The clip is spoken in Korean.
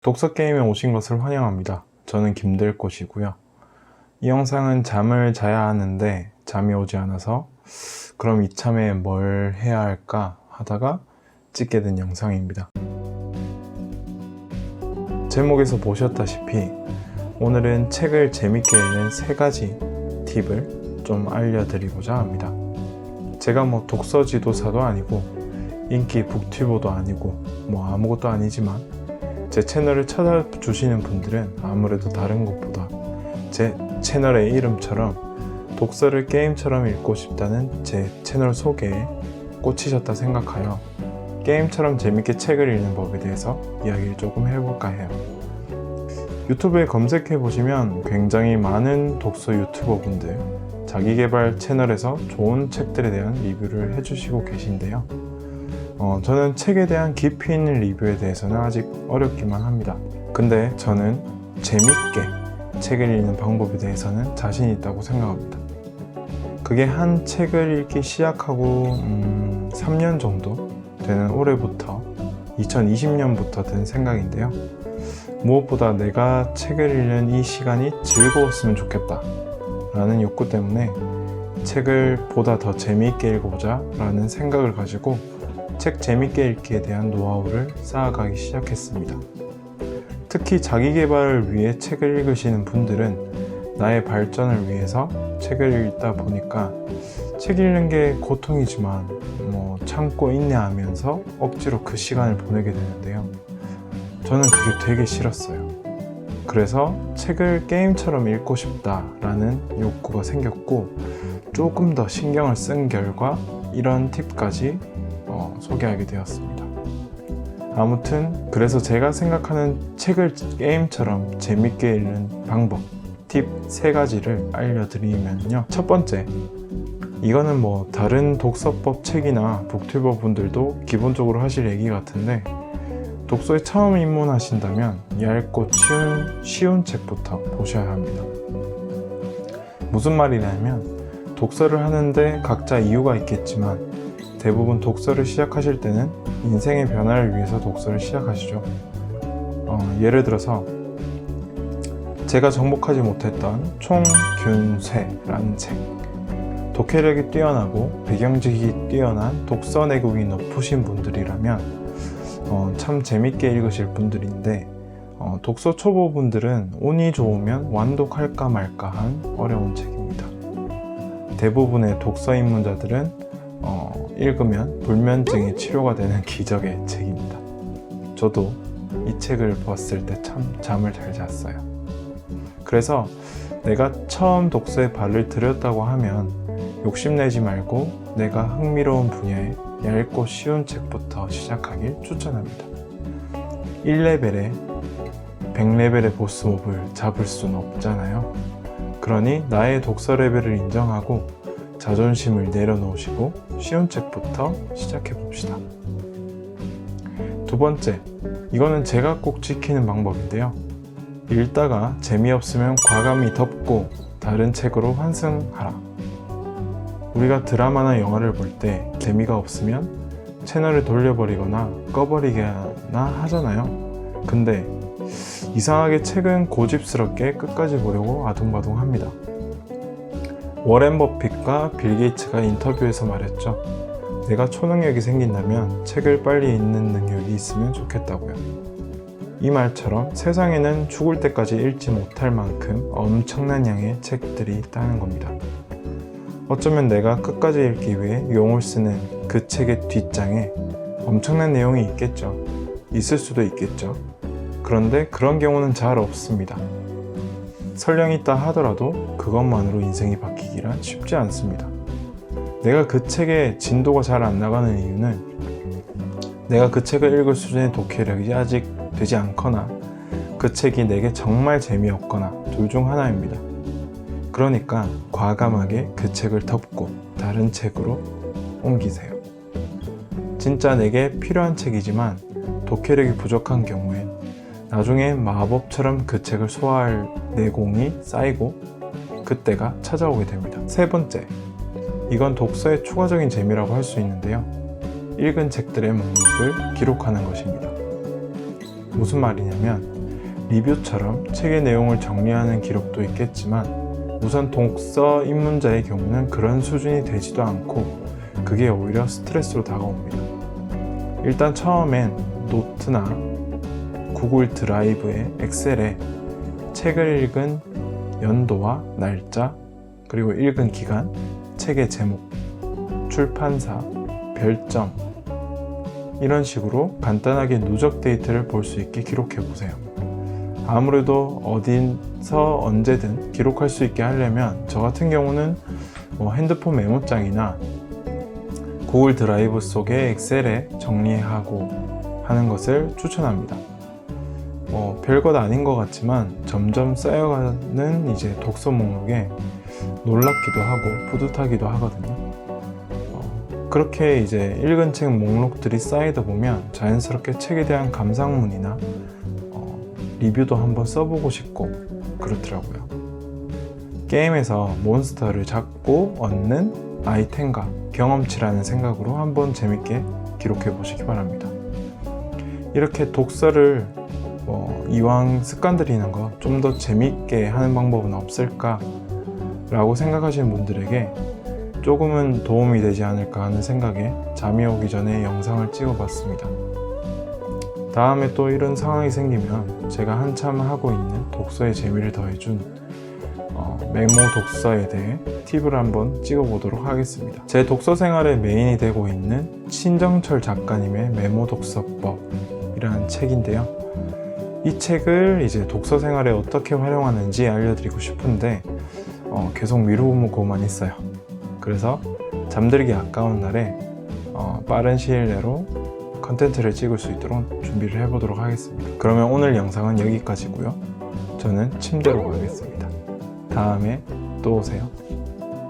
독서 게임에 오신 것을 환영합니다. 저는 김들꽃이고요. 이 영상은 잠을 자야 하는데 잠이 오지 않아서 그럼 이참에 뭘 해야 할까 하다가 찍게 된 영상입니다. 제목에서 보셨다시피 오늘은 책을 재밌게 읽는 3가지 팁을 좀 알려드리고자 합니다. 제가 독서 지도사도 아니고 인기 북튜버도 아니고 아무것도 아니지만 제 채널을 찾아주시는 분들은 아무래도 다른 것보다 제 채널의 이름처럼 독서를 게임처럼 읽고 싶다는 제 채널 소개에 꽂히셨다 생각하여 게임처럼 재밌게 책을 읽는 법에 대해서 이야기를 조금 해볼까 해요. 유튜브에 검색해 보시면 굉장히 많은 독서 유튜버 분들 자기계발 채널에서 좋은 책들에 대한 리뷰를 해주시고 계신데요. 저는 책에 대한 깊이 있는 리뷰에 대해서는 아직 어렵기만 합니다. 근데 저는 재밌게 책을 읽는 방법에 대해서는 자신 있다고 생각합니다. 그게 한 책을 읽기 시작하고 3년 정도 되는 올해부터 2020년부터 든 생각인데요. 무엇보다 내가 책을 읽는 이 시간이 즐거웠으면 좋겠다 라는 욕구 때문에 책을 보다 더 재미있게 읽어보자 라는 생각을 가지고 책 재밌게 읽기에 대한 노하우를 쌓아가기 시작했습니다. 특히 자기 개발을 위해 책을 읽으시는 분들은 나의 발전을 위해서 책을 읽다 보니까 책 읽는 게 고통이지만 참고 인내하면서 억지로 그 시간을 보내게 되는데요. 저는 그게 되게 싫었어요. 그래서 책을 게임처럼 읽고 싶다라는 욕구가 생겼고 조금 더 신경을 쓴 결과 이런 팁까지 소개하게 되었습니다. 아무튼 그래서 제가 생각하는 책을 게임처럼 재밌게 읽는 방법, 팁 3가지를 알려드리면요. 첫 번째, 이거는 다른 독서법 책이나 북튜버 분들도 기본적으로 하실 얘기 같은데 독서에 처음 입문하신다면 얇고 쉬운 책부터 보셔야 합니다. 무슨 말이냐면 독서를 하는데 각자 이유가 있겠지만 대부분 독서를 시작하실 때는 인생의 변화를 위해서 독서를 시작하시죠. 예를 들어서 제가 정복하지 못했던 총균쇠라는 책, 독해력이 뛰어나고 배경지식이 뛰어난 독서 내공이 높으신 분들이라면 참 재밌게 읽으실 분들인데 독서 초보분들은 운이 좋으면 완독할까 말까한 어려운 책입니다. 대부분의 독서 입문자들은 읽으면 불면증이 치료가 되는 기적의 책입니다. 저도 이 책을 봤을 때 참 잠을 잘 잤어요. 그래서 내가 처음 독서에 발을 들였다고 하면 욕심내지 말고 내가 흥미로운 분야의 얇고 쉬운 책부터 시작하길 추천합니다. 1레벨에 100레벨의 보스몹을 잡을 수는 없잖아요. 그러니 나의 독서 레벨을 인정하고 자존심을 내려놓으시고 쉬운 책부터 시작해 봅시다. 두 번째, 이거는 제가 꼭 지키는 방법인데요. 읽다가 재미없으면 과감히 덮고 다른 책으로 환승하라. 우리가 드라마나 영화를 볼 때 재미가 없으면 채널을 돌려버리거나 꺼버리거나 하잖아요. 근데 이상하게 책은 고집스럽게 끝까지 보려고 아둥바둥합니다. 워렌 버핏과 빌 게이츠가 인터뷰에서 말했죠. 내가 초능력이 생긴다면 책을 빨리 읽는 능력이 있으면 좋겠다고요. 이 말처럼 세상에는 죽을 때까지 읽지 못할 만큼 엄청난 양의 책들이 있다는 겁니다. 어쩌면 내가 끝까지 읽기 위해 용을 쓰는 그 책의 뒷장에 엄청난 내용이 있겠죠. 있을 수도 있겠죠. 그런데 그런 경우는 잘 없습니다. 설령 있다 하더라도 그것만으로 인생이 바뀌기란 쉽지 않습니다. 내가 그 책의 진도가 잘 안 나가는 이유는 내가 그 책을 읽을 수준의 독해력이 아직 되지 않거나 그 책이 내게 정말 재미없거나 둘 중 하나입니다. 그러니까 과감하게 그 책을 덮고 다른 책으로 옮기세요. 진짜 내게 필요한 책이지만 독해력이 부족한 경우엔 나중에 마법처럼 그 책을 소화할 내공이 쌓이고 그때가 찾아오게 됩니다. 세 번째, 이건 독서의 추가적인 재미라고 할 수 있는데요. 읽은 책들의 목록을 기록하는 것입니다. 무슨 말이냐면 리뷰처럼 책의 내용을 정리하는 기록도 있겠지만 우선 독서 입문자의 경우는 그런 수준이 되지도 않고 그게 오히려 스트레스로 다가옵니다. 일단 처음엔 노트나 구글 드라이브에 엑셀에 책을 읽은 연도와 날짜, 그리고 읽은 기간, 책의 제목, 출판사, 별점 이런 식으로 간단하게 누적 데이터를 볼 수 있게 기록해 보세요. 아무래도 어디서 언제든 기록할 수 있게 하려면 저 같은 경우는 핸드폰 메모장이나 구글 드라이브 속에 엑셀에 정리하고 하는 것을 추천합니다. 별것 아닌 것 같지만 점점 쌓여가는 이제 독서 목록에 놀랍기도 하고 뿌듯하기도 하거든요. 그렇게 이제 읽은 책 목록들이 쌓이다 보면 자연스럽게 책에 대한 감상문이나 리뷰도 한번 써보고 싶고 그렇더라고요. 게임에서 몬스터를 잡고 얻는 아이템과 경험치라는 생각으로 한번 재밌게 기록해 보시기 바랍니다. 이렇게 독서를 이왕 습관 들이는 거 좀 더 재밌게 하는 방법은 없을까 라고 생각하시는 분들에게 조금은 도움이 되지 않을까 하는 생각에 잠이 오기 전에 영상을 찍어 봤습니다. 다음에 또 이런 상황이 생기면 제가 한참 하고 있는 독서의 재미를 더해준 메모 독서에 대해 팁을 한번 찍어 보도록 하겠습니다. 제 독서 생활의 메인이 되고 있는 신정철 작가님의 메모 독서법이라는 책인데요. 이 책을 이제 독서 생활에 어떻게 활용하는지 알려드리고 싶은데 계속 미루고만 있어요. 그래서 잠들기 아까운 날에 빠른 시일 내로 컨텐츠를 찍을 수 있도록 준비를 해보도록 하겠습니다. 그러면 오늘 영상은 여기까지고요. 저는 침대로 가겠습니다. 다음에 또 오세요.